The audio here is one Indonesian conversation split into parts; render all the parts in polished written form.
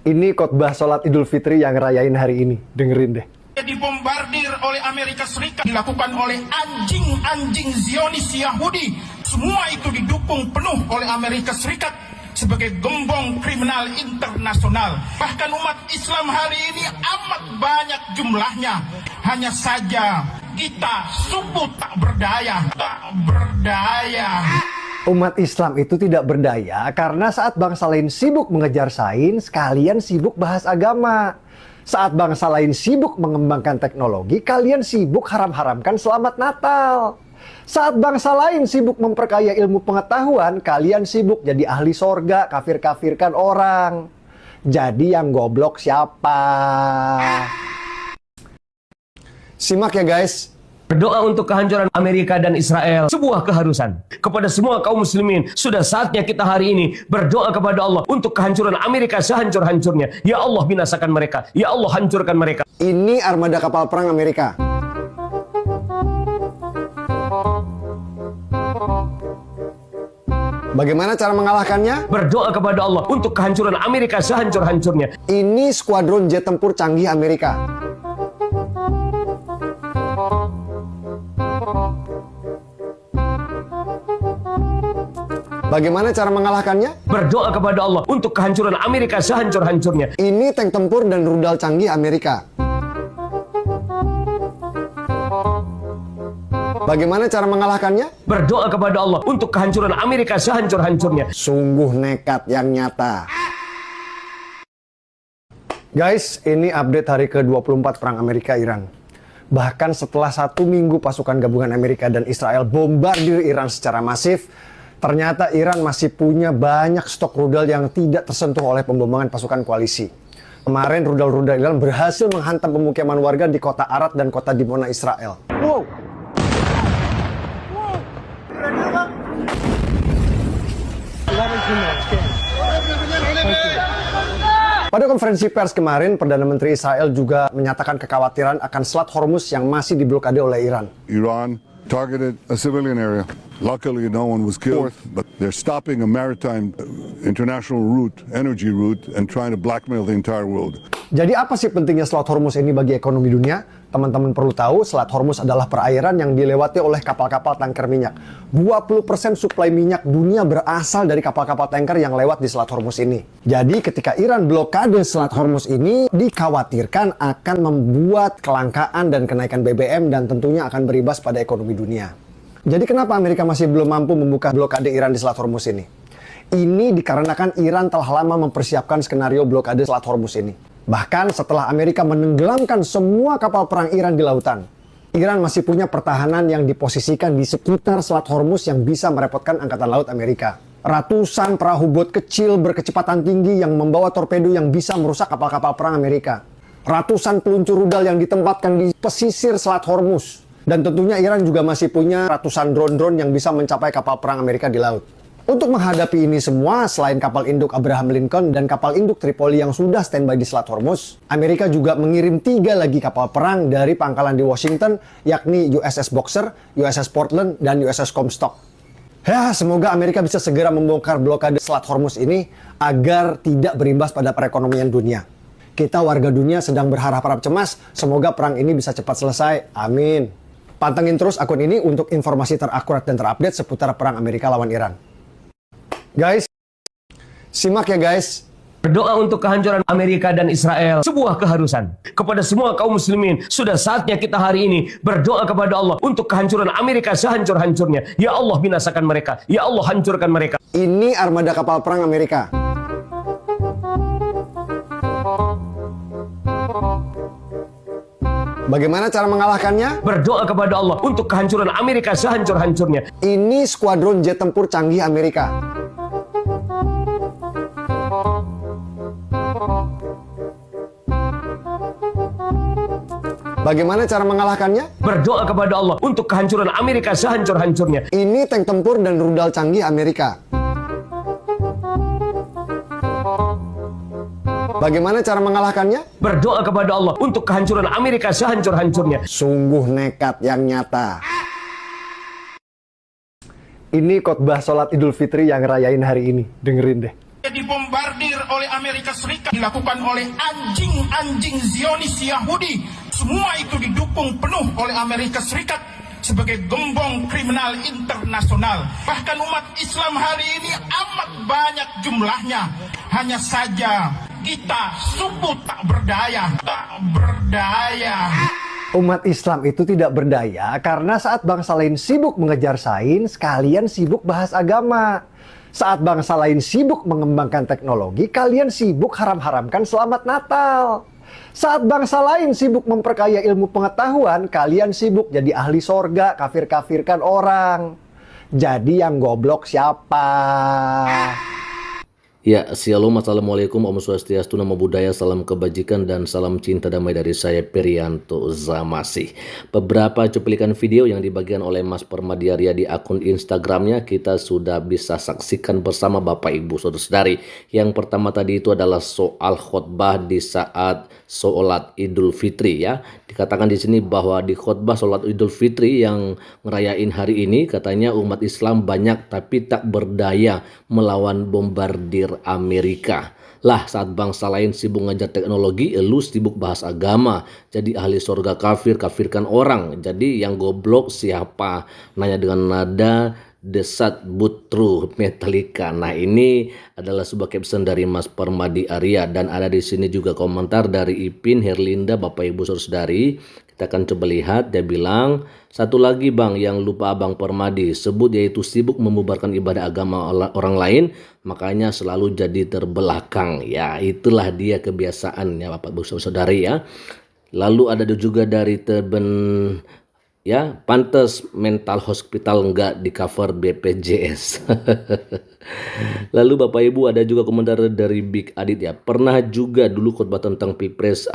Ini khotbah sholat Idul Fitri yang rayain hari ini. Dengerin deh. Dibombardir oleh Amerika Serikat, dilakukan oleh anjing-anjing Zionis Yahudi. Semua itu didukung penuh oleh Amerika Serikat sebagai gembong kriminal internasional. Bahkan umat Islam hari ini amat banyak jumlahnya. Hanya saja kita suku tak berdaya. Umat Islam itu tidak berdaya karena saat bangsa lain sibuk mengejar sains, kalian sibuk bahas agama. Saat bangsa lain sibuk mengembangkan teknologi, kalian sibuk haram-haramkan selamat Natal. Saat bangsa lain sibuk memperkaya ilmu pengetahuan, kalian sibuk jadi ahli sorga, kafir-kafirkan orang. Jadi yang goblok siapa? Simak ya guys. Berdoa untuk kehancuran Amerika dan Israel sebuah keharusan. Kepada semua kaum muslimin, sudah saatnya kita hari ini berdoa kepada Allah untuk kehancuran Amerika sehancur-hancurnya. Ya Allah, binasakan mereka. Ya Allah, hancurkan mereka. Ini armada kapal perang Amerika. Bagaimana cara mengalahkannya? Berdoa kepada Allah untuk kehancuran Amerika sehancur-hancurnya. Ini skuadron jet tempur canggih Amerika. Bagaimana cara mengalahkannya? Berdoa kepada Allah untuk kehancuran Amerika sehancur-hancurnya. Ini tank tempur dan rudal canggih Amerika. Bagaimana cara mengalahkannya? Berdoa kepada Allah untuk kehancuran Amerika sehancur-hancurnya. Sungguh nekat yang nyata. Guys, ini update hari ke-24 Perang Amerika-Iran. Bahkan setelah 1 minggu pasukan gabungan Amerika dan Israel bombardir Iran secara masif, ternyata Iran masih punya banyak stok rudal yang tidak tersentuh oleh pembombongan pasukan koalisi. Kemarin rudal-rudal Iran berhasil menghantam pemukiman warga di kota Arad dan kota Dimona, Israel. Wow. Pada konferensi pers kemarin, Perdana Menteri Israel juga menyatakan kekhawatiran akan Selat Hormuz yang masih diblokade oleh Iran. Iran targeted a civilian area. Luckily, no one was killed, but they're stopping a maritime international route, energy route, and trying to blackmail the entire world. Jadi apa sih pentingnya Selat Hormuz ini bagi ekonomi dunia? Teman-teman perlu tahu, Selat Hormuz adalah perairan yang dilewati oleh kapal-kapal tanker minyak. 20% suplai minyak dunia berasal dari kapal-kapal tanker yang lewat di Selat Hormuz ini. Jadi ketika Iran blokade Selat Hormuz ini, dikhawatirkan akan membuat kelangkaan dan kenaikan BBM dan tentunya akan berimbas pada ekonomi dunia. Jadi kenapa Amerika masih belum mampu membuka blokade Iran di Selat Hormuz ini? Ini dikarenakan Iran telah lama mempersiapkan skenario blokade Selat Hormuz ini. Bahkan setelah Amerika menenggelamkan semua kapal perang Iran di lautan, Iran masih punya pertahanan yang diposisikan di sekitar Selat Hormuz yang bisa merepotkan Angkatan Laut Amerika. Ratusan perahu bot kecil berkecepatan tinggi yang membawa torpedo yang bisa merusak kapal-kapal perang Amerika. Ratusan peluncur rudal yang ditempatkan di pesisir Selat Hormuz. Dan tentunya Iran juga masih punya ratusan drone-drone yang bisa mencapai kapal perang Amerika di laut. Untuk menghadapi ini semua, selain kapal induk Abraham Lincoln dan kapal induk Tripoli yang sudah standby di Selat Hormuz, Amerika juga mengirim 3 lagi kapal perang dari pangkalan di Washington, yakni USS Boxer, USS Portland, dan USS Comstock. Ya, semoga Amerika bisa segera membongkar blokade Selat Hormuz ini agar tidak berimbas pada perekonomian dunia. Kita warga dunia sedang berharap-harap cemas, semoga perang ini bisa cepat selesai. Amin. Pantengin terus akun ini untuk informasi terakurat dan terupdate seputar perang Amerika lawan Iran. Guys, simak ya guys. Berdoa untuk kehancuran Amerika dan Israel sebuah keharusan. Kepada semua kaum muslimin, sudah saatnya kita hari ini berdoa kepada Allah untuk kehancuran Amerika sehancur-hancurnya. Ya Allah, binasakan mereka. Ya Allah, hancurkan mereka. Ini armada kapal perang Amerika. Bagaimana cara mengalahkannya? Berdoa kepada Allah untuk kehancuran Amerika sehancur-hancurnya. Ini skuadron jet tempur canggih Amerika. Bagaimana cara mengalahkannya? Berdoa kepada Allah untuk kehancuran Amerika sehancur-hancurnya. Ini tank tempur dan rudal canggih Amerika. Bagaimana cara mengalahkannya? Berdoa kepada Allah untuk kehancuran Amerika sehancur-hancurnya. Sungguh nekat yang nyata. Ini khotbah sholat Idul Fitri yang rayain hari ini. Dengerin deh. Dibombardir oleh Amerika Serikat, dilakukan oleh anjing-anjing Zionis Yahudi. Semua itu didukung penuh oleh Amerika Serikat sebagai gembong kriminal internasional. Bahkan umat Islam hari ini amat banyak jumlahnya. Hanya saja kita suku tak berdaya. Tak berdaya. Umat Islam itu tidak berdaya karena saat bangsa lain sibuk mengejar sains, kalian sibuk bahas agama. Saat bangsa lain sibuk mengembangkan teknologi, kalian sibuk haram-haramkan selamat Natal. Saat bangsa lain sibuk memperkaya ilmu pengetahuan, kalian sibuk jadi ahli sorga, kafir-kafirkan orang. Jadi yang goblok siapa? Ya, shalom, assalamualaikum, om swastiastu, namo buddhaya, salam kebajikan dan salam cinta damai dari saya Perianto Zamasih. Beberapa cuplikan video yang dibagikan oleh Mas Permadi Arya di akun Instagramnya kita sudah bisa saksikan bersama Bapak Ibu Saudara-saudari. Yang pertama tadi itu adalah soal khotbah di saat sholat Idul Fitri ya. Dikatakan di sini bahwa di khotbah sholat Idul Fitri yang ngerayain hari ini katanya umat Islam banyak tapi tak berdaya melawan bombardir Amerika. Lah saat bangsa lain sibuk ngajar teknologi, elu sibuk bahas agama. Jadi ahli surga kafir, kafirkan orang. Jadi yang goblok siapa? Nanya dengan nada desat butru Metallica. Nah ini adalah sebuah caption dari Mas Permadi Arya. Dan ada di sini juga komentar dari Ipin Herlinda, Bapak Ibu Saudari. Kita akan coba lihat, dia bilang, satu lagi bang yang lupa abang Permadi sebut yaitu sibuk membubarkan ibadah agama orang lain, makanya selalu jadi terbelakang. Ya itulah dia kebiasaannya Bapak Ibu Saudari ya. Lalu ada juga dari Teben ya, pantes mental hospital enggak di cover BPJS. Lalu Bapak Ibu ada juga komentar dari Big Adit ya. Pernah juga dulu khotbah tentang Pilpres.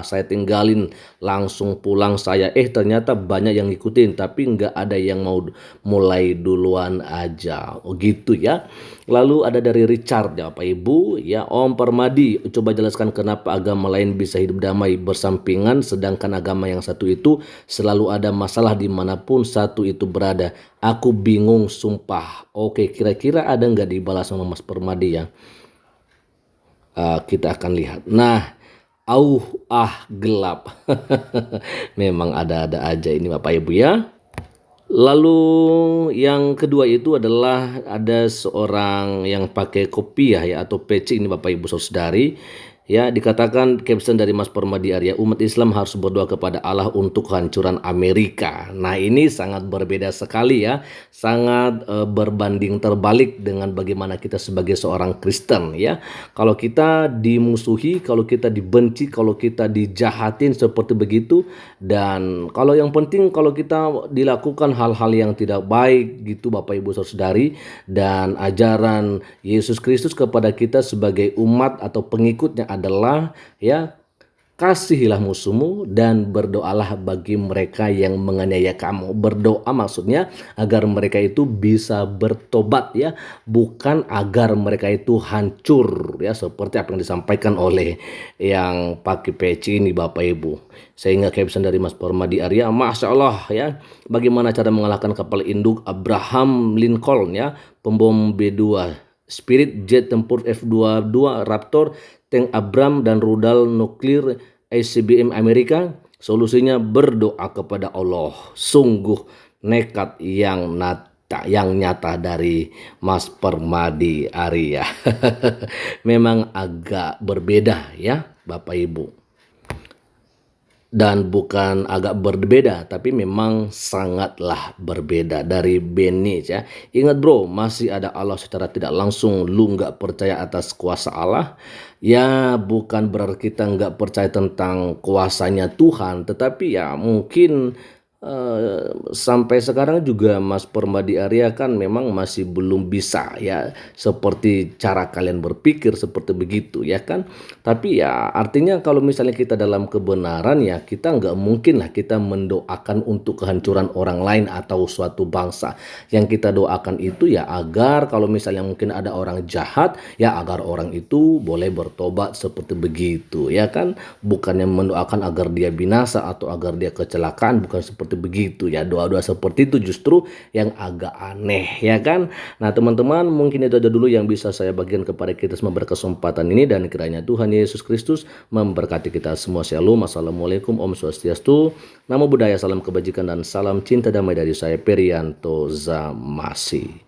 Saya tinggalin langsung pulang saya. Ternyata banyak yang ngikutin tapi nggak ada yang mau mulai duluan aja. Oh gitu ya. Lalu ada dari Richard ya Bapak Ibu ya. Om Permadi coba jelaskan kenapa agama lain bisa hidup damai bersampingan sedangkan agama yang satu itu selalu ada masalah dimanapun satu itu berada. Aku bingung sumpah. Oke, kira-kira ada nggak dibalas sama Mas Permadi ya? Kita akan lihat. Nah, gelap. Memang ada-ada aja ini Bapak Ibu ya. Lalu yang kedua itu adalah ada seorang yang pakai kopiah ya atau peci ini Bapak Ibu Saudari. Ya, dikatakan caption dari Mas Permadi Arya, umat Islam harus berdoa kepada Allah untuk kehancuran Amerika. Nah ini sangat berbeda sekali ya, sangat berbanding terbalik dengan bagaimana kita sebagai seorang Kristen ya. Kalau kita dimusuhi, kalau kita dibenci, kalau kita dijahatin seperti begitu. Dan kalau yang penting kalau kita dilakukan hal-hal yang tidak baik gitu Bapak Ibu Saudari. Dan ajaran Yesus Kristus kepada kita sebagai umat atau pengikutnya adalah ya kasihilah musuhmu dan berdoalah bagi mereka yang menganiaya kamu. Berdoa maksudnya agar mereka itu bisa bertobat ya, bukan agar mereka itu hancur ya seperti apa yang disampaikan oleh yang pakai peci ini Bapak Ibu. Sehingga caption dari Mas Permadi Arya, Masya Allah ya, bagaimana cara mengalahkan kapal induk Abraham Lincoln ya, pembom B2 Spirit, jet tempur F-22 Raptor, tank Abram dan rudal nuklir ICBM Amerika. Solusinya berdoa kepada Allah. Sungguh nekat yang nyata dari Mas Permadi Arya. Memang agak berbeda ya Bapak Ibu. Dan bukan agak berbeda, tapi memang sangatlah berbeda dari Benny ya. Ingat bro, masih ada Allah secara tidak langsung. Lu nggak percaya atas kuasa Allah? Ya bukan berarti kita nggak percaya tentang kuasanya Tuhan. Tetapi ya mungkin sampai sekarang juga Mas Permadi Arya kan memang masih belum bisa ya seperti cara kalian berpikir seperti begitu ya kan. Tapi ya artinya kalau misalnya kita dalam kebenaran ya kita nggak mungkin lah kita mendoakan untuk kehancuran orang lain atau suatu bangsa. Yang kita doakan itu ya agar kalau misalnya mungkin ada orang jahat ya agar orang itu boleh bertobat seperti begitu ya kan. Bukannya mendoakan agar dia binasa atau agar dia kecelakaan, bukan seperti itu begitu ya. Doa-doa seperti itu justru yang agak aneh ya kan. Nah teman-teman, mungkin itu aja dulu yang bisa saya bagikan kepada kita semua berkesempatan ini, dan kiranya Tuhan Yesus Kristus memberkati kita semua. Shalom, assalamualaikum, Om Swastiastu, Namo Buddhaya, salam kebajikan dan salam cinta damai dari saya Perianto Zamasi.